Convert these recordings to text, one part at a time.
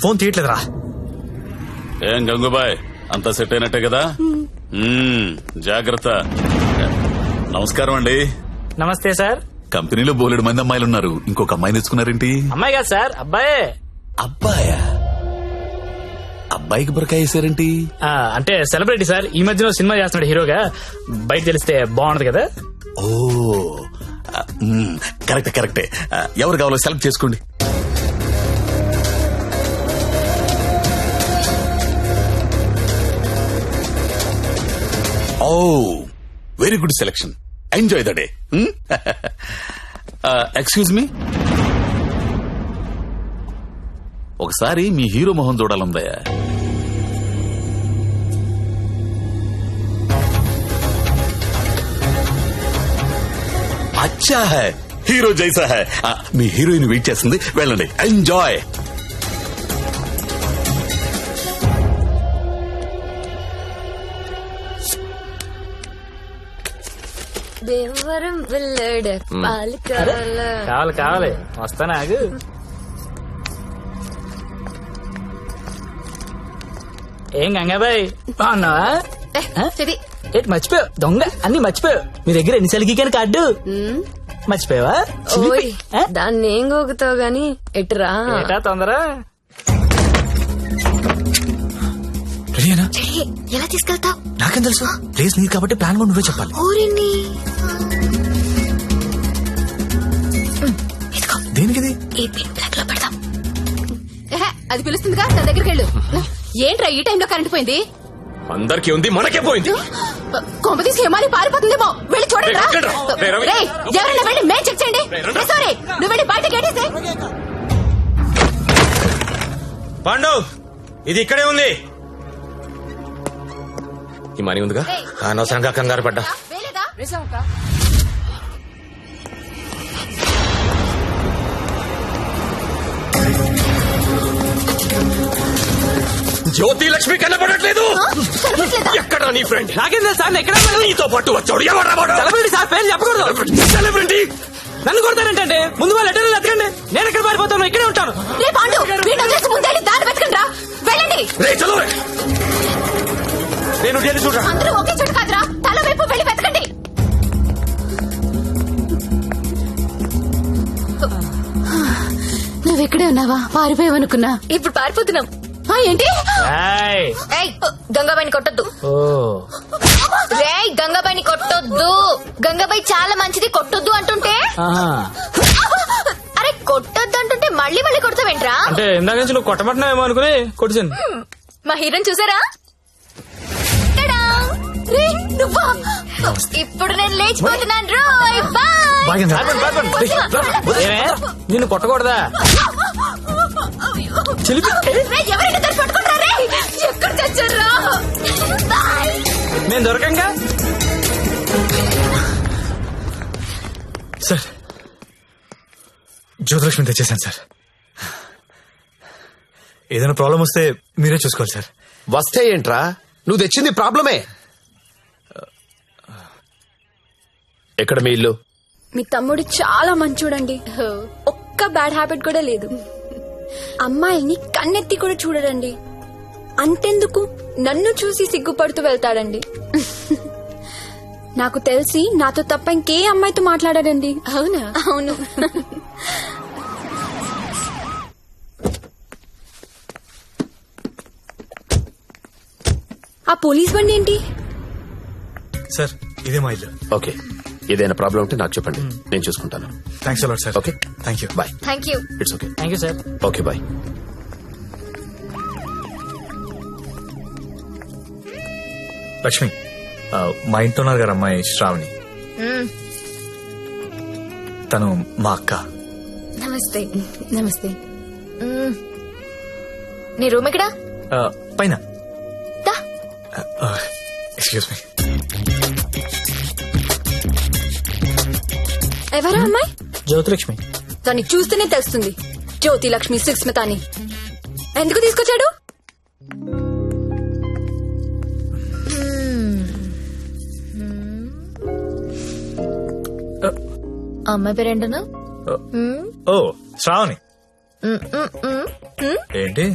Phone తీయట్లేదురా. ఏం గంగుబాయ్, అంతా set అయినట్టే కదా? జాగ్రత్త. నమస్కారం అండి. నమస్తే సార్. కంపెనీలో బోలెడు మంది అమ్మాయిలు ఉన్నారు, ఇంకొక అమ్మాయిని తెచ్చుకున్నారేంటి? అమ్మాయి కాదు సార్, అబ్బాయే. అబ్బాయా? అబ్బాయికి బురకాయ వేసారేంటి? అంటే సెలబ్రిటీ సార్, ఈ మధ్యలో సినిమా చేస్తున్నాడు హీరోగా, బయట తెలిస్తే బాగుండదు కదా. ఓ కరెక్టే కరెక్టే. ఎవరు కావాలో సెలెక్ట్ చేసుకోండి. Oh very good selection. Enjoy the day. Excuse me, ఒకసారి మీ హీరో మొహం చూడాలందయ్యా. అచ్చా హై, హీరో జైసా హై. మీ హీరోయిన్ వెయిట్ చేస్తుంది, వెళ్ళండి. ఎంజాయ్. దేవరం వెళ్ళాడు పాలు కావాలి కావాలి, వస్తానా ఆగు. ఏం గంగాబాయ్ బాగున్నావా? ఏంటి మర్చిపోయావు? దొంగ అన్ని మర్చిపోయావు. మీ దగ్గర ఎన్నిసార్లు గీకాను కార్డు మర్చిపోయావా? దాన్ని ఏం గోగుతావు గాని ఎటురా ఏటా తొందర. ఎలా తీసుకెళ్తావు? నాకేం తెలుసు, ప్లేస్ నీది కాబట్టి ప్లాన్ కూడా నువ్వే చెప్పాలి. దేనికిది? ఈ పిన్ బ్లాక్ లో పెడతాం. అది పిలుస్తుందిగా, నా దగ్గరికి వెళ్ళు. ఏంట్రా ఈ టైంలో కరెంట్ పోయింది? అందరికీ ఉంది, మనకే పోయింది. కొంప తీసి హిమాలయ పారిపోతుందేమో, వెళ్ళి చూడండి. ఎవరైనా వెళ్ళి మేం చెక్ చేయండి. సారీ, నువ్వు వెళ్ళి బయట గేటేసే. పాండు, ఇది ఇక్కడే ఉంది. ఈ మనీ ఉందిగా, అనవసరంగా కంగారు పడ్డా. జ్యోతి లక్ష్మి కనపడట్లేదు. ఎక్కడ నీ ఫ్రెండ్? నాకేం తెలుసు సార్, ఎక్కడ నీతో పాటు వచ్చాడు. ఎవరు సెలబ్రిటీ సార్, పేరు చెప్పకూడదు. సెలబ్రిటీ నన్ను కొడతానంటే ముందు వాళ్ళు లెటర్లు ఎత్తకండి, నేను ఎక్కడ పారిపోతాను, ఇక్కడే ఉంటాను. వెళ్ళండి. నేను చూడరా, అందరూ ఒకే చోట కాదురా, తల వైపు వెళ్ళి వెతకండి. నువ్వెక్కడే ఉన్నావా? పారిపోయావనుకున్నా. ఇప్పుడు పారిపోతున్నాం. ఏంటి? గంగాబాయిని కొట్టొద్దు. రేయ్, గంగాబాయిని కొట్టొద్దు. గంగాబాయి చాలా మంచిది, కొట్టొద్దు అంటుంటే. అరే కొట్టొద్దు అంటుంటే మళ్ళీ మళ్ళీ కొడతావేంట్రా? అంటే ఇందాక నుంచి నువ్వు కొట్టబట్టినావేమో అనుకుని కొట్టించాను. మా హీరోని చూసారా? ఇప్పుడు నేను లేచిపోతున్నాను. నిన్ను కొట్టకూడదా? ఎవరైనా దాన్ని పట్టుకుంటారా? ఎక్కడ చచ్చారా? నేను దొరకంగా. సార్, జ్యోతిలక్ష్మి తెచ్చేసాను సార్. ఏదైనా ప్రాబ్లం వస్తే మీరే చూసుకోవాలి సార్. వస్తే ఏంట్రా, నువ్వు తెచ్చింది ప్రాబ్లమే. ఎక్కడ మీ ఇల్లు? మీ తమ్ముడు చాలా మంచోడండి, ఒక్క బ్యాడ్ హ్యాబిట్ కూడా లేదు. అమ్మాయిని కన్నెత్తి కూడా చూడడండి. అంతెందుకు, నన్ను చూసి సిగ్గుపడుతూ వెళ్తాడండి. నాకు తెలిసి నాతో తప్ప ఇంకే అమ్మాయితో మాట్లాడాడండి. అవునా? అవును. ఆ పోలీస్ బండి ఏంటి? సార్, ఇదే మా ఇల్లు. ఓకే, ఏదైనా ప్రాబ్లం ఉంటే నాకు చెప్పండి, నేను చూసుకుంటాను. Thanks a lot sir. Okay, thank you. Bye. Thank you. It's okay. Thank you sir. Okay, bye. Lakshmi, మా ఇంట్లో ఉన్నారు గారు అమ్మాయి శ్రావణి. తను మా అక్క. నమస్తే. నమస్తే. నీ రూమ్ ఎక్కడా? పైన. Excuse me. ఎవరా అమ్మాయి? జ్యోతిలక్ష్మి. దాన్ని చూస్తేనే తెలుస్తుంది, జ్యోతి లక్ష్మి సుస్మిత అని. ఎందుకు తీసుకొచ్చాడు? అమ్మాయి పేరేంటనా? ఓ శ్రావణి. ఏంటి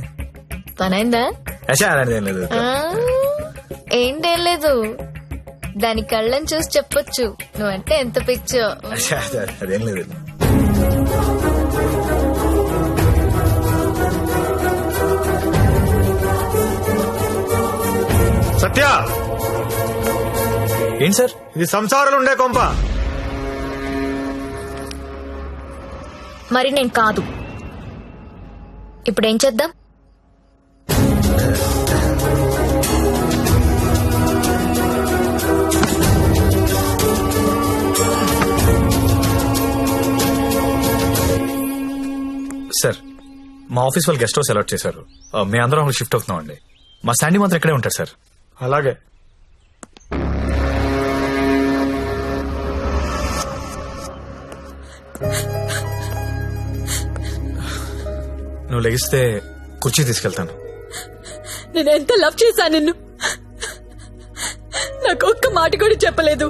పనైందా? అచ్చా, అలాంటిది ఏం లేదు. ఏంటేం లేదు, దాని కళ్ళని చూసి చెప్పొచ్చు నువ్వంటే ఎంత పిచ్చో. అచ్చా, అదేం లేదు. సత్య, ఏంటి సార్? ఇది సంసారాలు ఉండే కొంప. మరి నేను కాదు. ఇప్పుడేం చేద్దాం? సార్, మా ఆఫీస్ వాళ్ళు గెస్ట్ హౌస్ అలాట్ చేశారు. మీ అందరం షిఫ్ట్ అవుతున్నాం అండి. మా శాండీ మాత్రం ఇక్కడే ఉంటారు సార్. అలాగే. నువ్వు లెగిస్తే కుర్చీ తీసుకెళ్తాను. నేను ఎంత లవ్ చేశా నిన్ను, నాకు ఒక్క మాట కూడా చెప్పలేదు.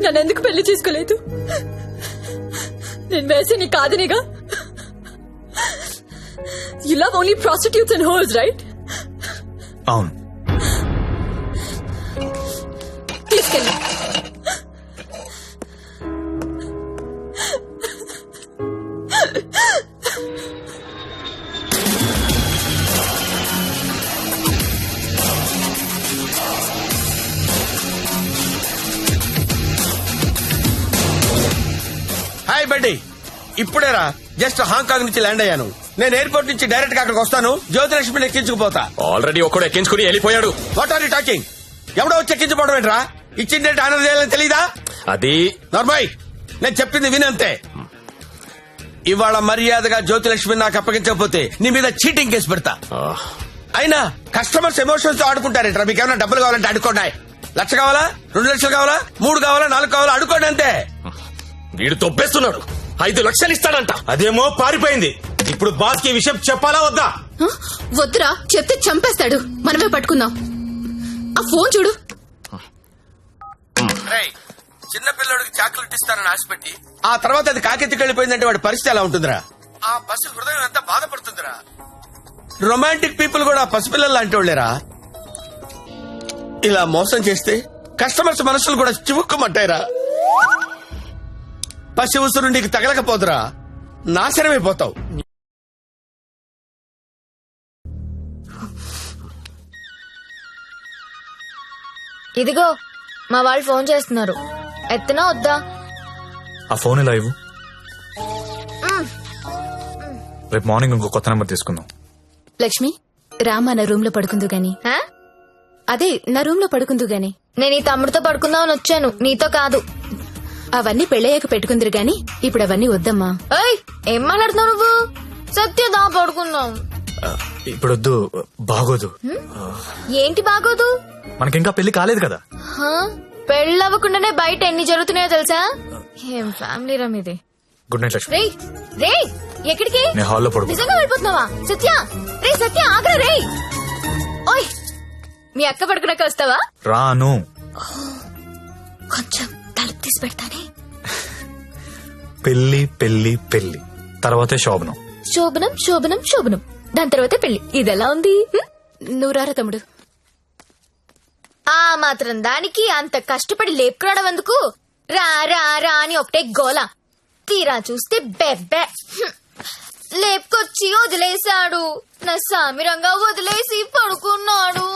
నన్ను ఎందుకు పెళ్లి చేసుకోలేదు? నేను వేసి నీ కాదనిగా. You love only prostitutes and whores, right? అవును. తీసుకెళ్ళి. హాయ్ బడ్డీ, ఇప్పుడేరా జస్ట్ హాంకాంగ్ నుంచి ల్యాండ్ అయ్యాను. నేను ఎయిర్పోర్ట్ నుంచి డైరెక్ట్ గా అక్కడికి వస్తాను. జ్యోతిలక్ష్మిని ఎక్కించుకుపోతా. ఆల్రెడీ ఒక్కడు ఎక్కించుకుని వెళ్ళిపోయాడు. What are you talking? ఎవడో వచ్చి ఎక్కించుకోవడం ఏంట్రా? ఇచ్చిండే ఆనర్ చేయాలని తెలీదా? అది నార్మల్, నేను చెప్పింది వినంతే. ఇవాళ మర్యాదగా జ్యోతిలక్ష్మి నాకు అప్పగించకపోతే నీ మీద చీటింగ్ కేసు పెడతా. అయినా కస్టమర్స్ ఎమోషన్స్ తో ఆడుకుంటారేంట్రా? మీకు ఏమైనా డబ్బులు కావాలంటే అడుకోండి. 1,00,000 కావాలా, 2 లక్షలు కావాలా, 3 కావాలా, 4 కావాలా, అడుకోండి అంతే. వీడు తొప్పేస్తున్నాడు. 5 లక్షలు ఇస్తాడంట. అదేమో పారిపోయింది. ఇప్పుడు బాస్ కి విషయం చెప్పాలా వద్దా? వద్దురా, చెప్తే చంపేస్తాడు. మనమే పట్టుకుందాం. ఆ ఫోన్ చూడు. చిన్న పిల్లడికి చాక్లెట్ ఇస్తానని ఆశపెట్టి ఆ తర్వాత అది కాకెత్తికి వెళ్ళిపోయిందంటే వాడి పరిస్థితి ఎలా ఉంటుందిరా? ఆ పసి హృదయం ఎంత బాధపడుతుందిరా? రొమాంటిక్ పీపుల్ కూడా పసిపిల్లలు లాంటి వాళ్ళేరా. ఇలా మోసం చేస్తే కస్టమర్స్ మనసులు కూడా చివుక్కుమంటాయిరా. పసి ఉసురు నీకు తగలకపోదురా, నాశనమైపోతావు. ఇదిగో మా వాళ్ళు ఫోన్ చేస్తున్నారు, ఎత్తనా వద్దా? ఆ ఫోన్ ఇలా ఇవ్వు. రేపు మార్నింగ్ ఇంకో కొత్త నెంబర్ తీసుకుందాం. లక్ష్మి, రామా నా రూమ్ లో పడుకుందు గాని. హా? అదే నా రూమ్ లో పడుకుందు గాని. నేను ఈ తమ్ముడితో పడుకుందామని వచ్చాను, నీతో కాదు. అవన్నీ పెళ్ళయ్యాక పెట్టుకుందరు గాని ఇప్పుడు అవన్నీ వద్దమ్మా. ఏయ్, ఏం మాట్లాడుతున్నావు నువ్వు? సత్యదా పడుకుందాం. ఇప్పుడు వద్దు, బాగోదు. ఏంటి బాగోదు? మనకింకా పెళ్లి కాలేదు కదా. హా? పెళ్ళవ్వకుండానే బయట ఎన్ని జరుగుతున్నాయో తెలుసా? ఏం ఫ్యామిలీ రా మీది. Good night Lakshmi. రేయ్ రేయ్, ఎక్కడికి? నేను హాల్లో పడుకో. నిజంగా వెళ్ళిపోతున్నావా? సత్య, రే సత్య, ఆగ్రా రే. ఓయ్, మీ అక్క పడుకున్నాక వస్తావా? రాను. కొంచెం తలుపు తీసి పెడతానే. పెళ్లి పెళ్లి పెళ్లి, తర్వాతే శోభనం. శోభనం శోభనం శోభనం, దాని తర్వాత పెళ్లి. ఇదెలా ఉంది? నువ్వు రారా తమ్ముడు. ఆ మాత్రం దానికి అంత కష్టపడి లేపుకురావడం ఎందుకు? రా రా రా అని ఒకటే గోల. తీరా చూస్తే బెబ్బె. లేపుకొచ్చి వదిలేశాడు. నా సామిరంగా వదిలేసి పడుకున్నాడు.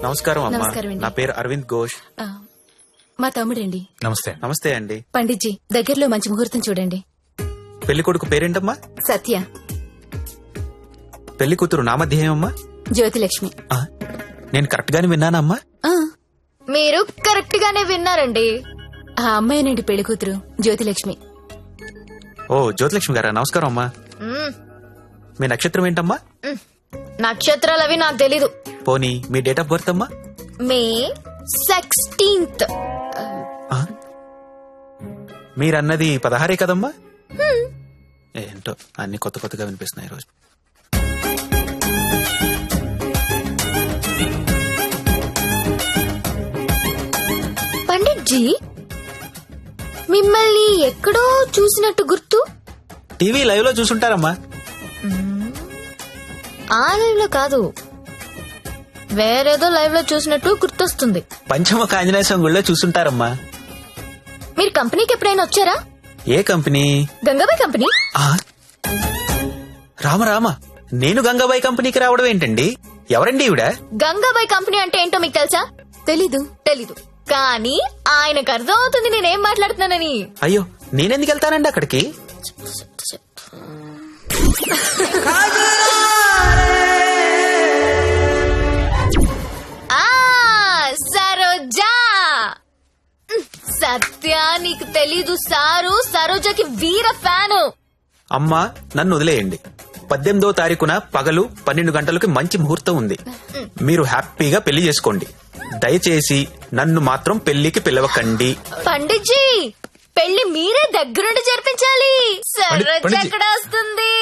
నమస్కారం అమ్మా. నమస్కారం అండి. నా పేరు అరవింద్ ఘోష్. మా తమ్ముడండి. నమస్తే. నమస్తే అండి. పండిట్జీ, దగ్గరలో మంచి ముహూర్తం చూడండి. పెళ్లి కొడుకు పేరేంటమ్మా? సత్య. పెళ్లి కూతురు నామధ్యేయమ్మా? జ్యోతిలక్ష్మి. నేను కరెక్ట్ గానే విన్నానమ్మా? మీరు కరెక్ట్ గానే విన్నారండి. ఆ అమ్మాయినండి పెళ్లి కూతురు, జ్యోతిలక్ష్మి. ఓ, జ్యోతిలక్ష్మి గారా, నమస్కారం అమ్మా. మీ నక్షత్రం ఏంటమ్మా? నక్షత్రాలు అవి నాకు తెలీదు. పోనీ మీ డేట్ ఆఫ్ బర్త్ అమ్మా? మే 16th. మీరన్నది 16 కదమ్మా? ఏంటో అన్ని కొత్త కొత్తగా వినిపిస్తున్నాయి ఈరోజు. బుజ్జి మిమ్మల్ని ఎక్కడో చూసినట్టు గుర్తు. టీవీ లైవ్ లో చూసుంటారమ్మా. ఆ లైవ్ లో కాదు, వేరేదో లైవ్ లో చూసినట్టు గుర్తొస్తుంది. పంచముఖ ఆంజనేయ స్వామి గుళ్ళో చూసుంటారమ్మా. మీరు కంపెనీకి ఎప్పుడైనా వచ్చారా? ఏ కంపెనీ? గంగాబాయ్ కంపెనీ. ఆ? రామ రామ, నేను గంగాబాయి కంపెనీకి రావడం ఏంటండి? ఎవరండి ఈవిడ? గంగాబాయ్ కంపెనీ అంటే ఏంటో మీకు తెలుసా? తెలీదు. తెలీదు, కానీ ఆయనకు అర్థం అవుతుంది నేనేం మాట్లాడుతున్నానని. అయ్యో, నేనెందుకు వెళ్తానండి అక్కడికి? సరోజా. సత్య, నీకు తెలీదు, సారు సరోజకి వీర ఫ్యాను. అమ్మా, నన్ను వదిలేయండి. 18వ తారీఖున పగలు 12 గంటలకు మంచి ముహూర్తం ఉంది. మీరు హ్యాపీగా పెళ్లి చేసుకోండి. దయచేసి నన్ను మాత్రం పెళ్లికి పిలవకండి. పండిట్జీ, పెళ్లి మీరే దగ్గరుండి జరిపించాలి. సరోజ పండిట్జీ. ఎక్కడ వస్తుంది?